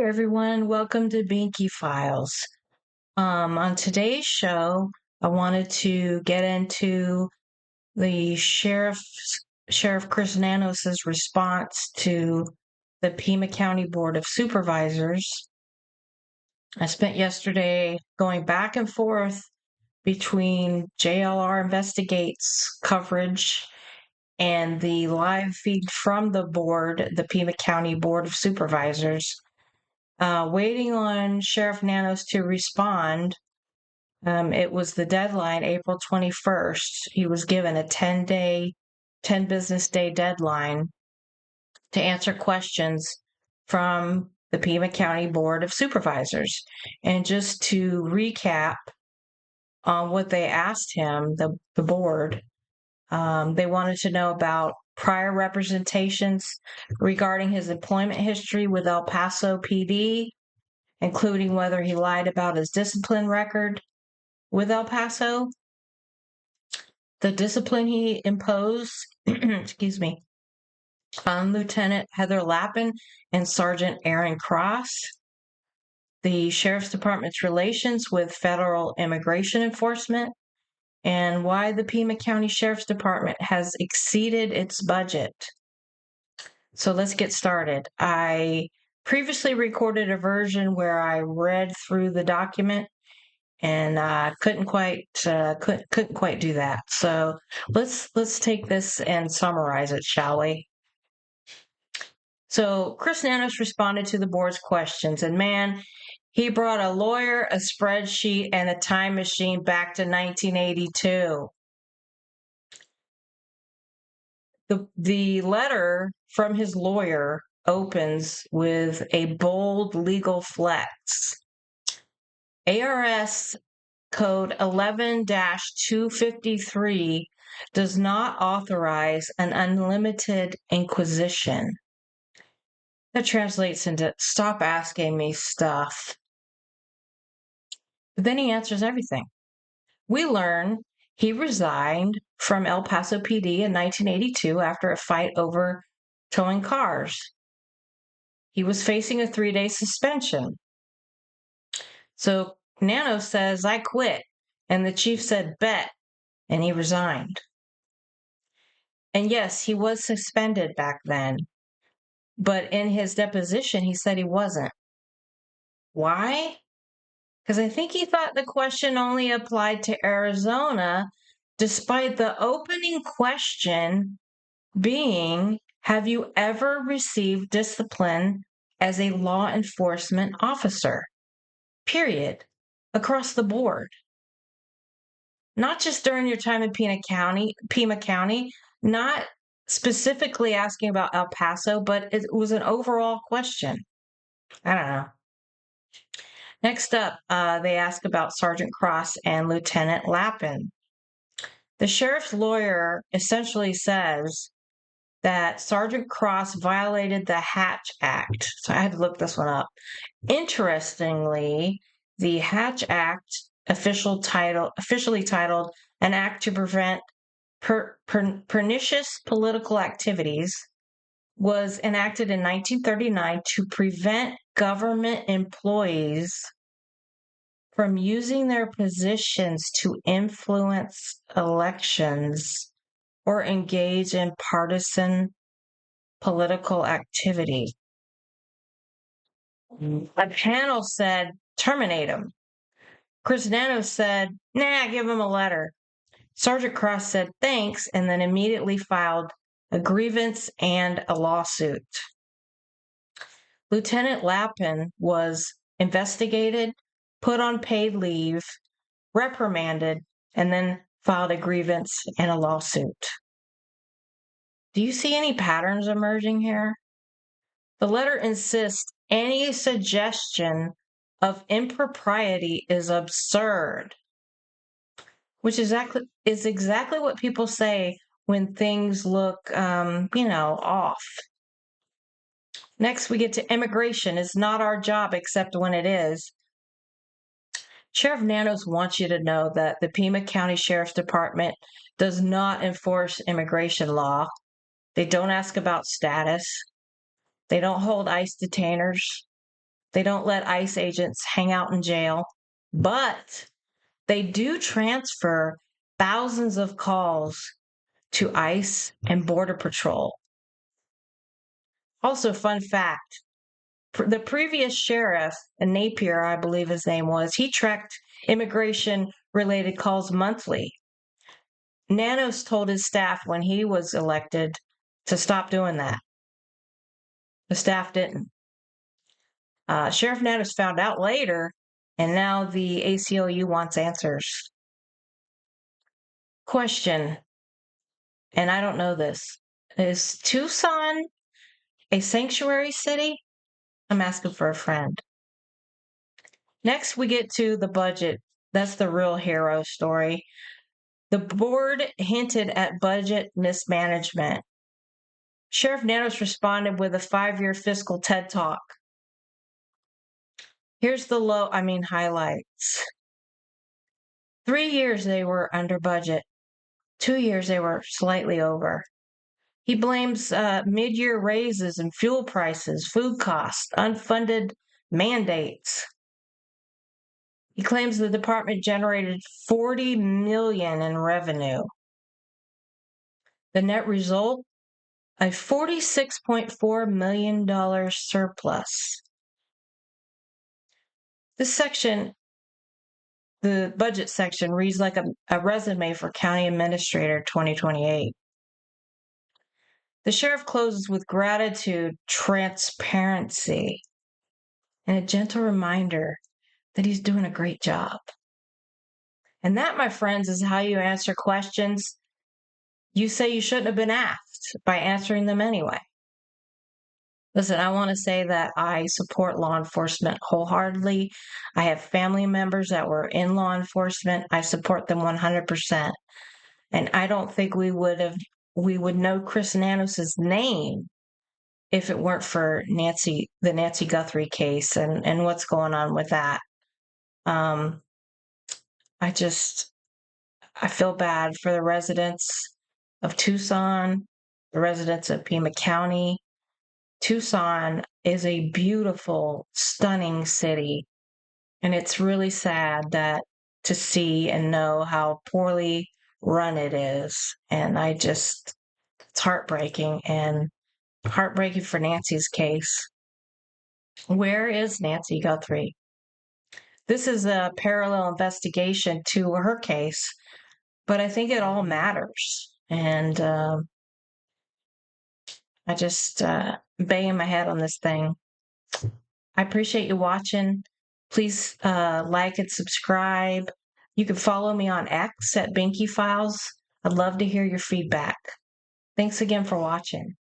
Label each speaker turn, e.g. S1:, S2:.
S1: everyone. Welcome to Binky Files. On today's show, I wanted to get into the Sheriff Chris Nanos' response to the Pima County Board of Supervisors. I spent yesterday going back and forth between JLR Investigates coverage and the live feed from the board, the Pima County Board of Supervisors. Waiting on Sheriff Nanos to respond. It was the deadline, April 21st. He was given a 10 business day deadline to answer questions from the Pima County Board of Supervisors. And just to recap on what they asked him, the board, they wanted to know about prior representations regarding his employment history with El Paso PD, including whether he lied about his discipline record with El Paso, the discipline he imposed, excuse me, on Lieutenant Heather Lappin and Sergeant Aaron Cross, the Sheriff's Department's relations with federal immigration enforcement, and why the Pima County Sheriff's Department has exceeded its budget. So let's get started. I previously recorded a version where I read through the document and couldn't quite do that. So let's take this and summarize it, shall we? So Chris Nanos responded to the board's questions, and man, he brought a lawyer, a spreadsheet, and a time machine back to 1982. The letter from his lawyer opens with a bold legal flex. ARS Code 11-253 does not authorize an unlimited inquisition. That translates into stop asking me stuff. But then he answers everything. We learn he resigned from El Paso PD in 1982 after a fight over towing cars. He was facing a 3-day suspension. So Nano says, I quit. And the chief said, bet. And he resigned. And yes, he was suspended back then. But in his deposition, he said he wasn't. Why? Because I think he thought the question only applied to Arizona, despite the opening question being, have you ever received discipline as a law enforcement officer? Period. Across the board. Not just during your time in Pima County, not specifically asking about El Paso, but it was an overall question. I don't know. Next up, they ask about Sergeant Cross and Lieutenant Lappin. The sheriff's lawyer essentially says that Sergeant Cross violated the Hatch Act. So I had to look this one up. Interestingly, the Hatch Act, officially titled An Act to Prevent Pernicious Political Activities, was enacted in 1939 to prevent government employees from using their positions to influence elections or engage in partisan political activity. A panel said, terminate him. Chris Nanos said, nah, give him a letter. Sergeant Cross said, thanks, and then immediately filed a grievance and a lawsuit. Lieutenant Lappin was investigated, put on paid leave, reprimanded, and then filed a grievance and a lawsuit. Do you see any patterns emerging here? The letter insists any suggestion of impropriety is absurd, which is exactly what people say when things look, off. Next, we get to immigration. It's not our job except when it is. Sheriff Nanos wants you to know that the Pima County Sheriff's Department does not enforce immigration law. They don't ask about status. They don't hold ICE detainers. They don't let ICE agents hang out in jail, but they do transfer thousands of calls to ICE and Border Patrol. Also, fun fact, the previous sheriff, Napier, I believe his name was, he tracked immigration-related calls monthly. Nanos told his staff when he was elected to stop doing that. The staff didn't. Sheriff Nanos found out later, and now the ACLU wants answers. Question, and I don't know this. Is Tucson a sanctuary city? I'm asking for a friend. Next, we get to the budget. That's the real hero story. The board hinted at budget mismanagement. Sheriff Nanos responded with a 5-year fiscal TED Talk. Here's the highlights. 3 years they were under budget. 2 years they were slightly over. He blames mid-year raises and fuel prices, food costs, unfunded mandates. He claims the department generated $40 million in revenue. The net result, a $46.4 million surplus. This section, the budget section, reads like a resume for County Administrator 2028. The sheriff closes with gratitude, transparency, and a gentle reminder that he's doing a great job. And that, my friends, is how you answer questions you say you shouldn't have been asked by answering them anyway. Listen, I want to say that I support law enforcement wholeheartedly. I have family members that were in law enforcement. I support them 100%. And I don't think we would know Chris Nanos' name if it weren't for the Nancy Guthrie case and what's going on with that. I feel bad for the residents of Tucson, the residents of Pima County. Tucson is a beautiful, stunning city, and it's really sad to see and know how poorly run it is. And it's heartbreaking, and heartbreaking for Nancy's case. Where is Nancy Guthrie? This is a parallel investigation to her case, but I think it all matters. And I just banging my head on this thing. I appreciate you watching. Please like and subscribe. You can follow me on X at Binky Files. I'd love to hear your feedback. Thanks again for watching.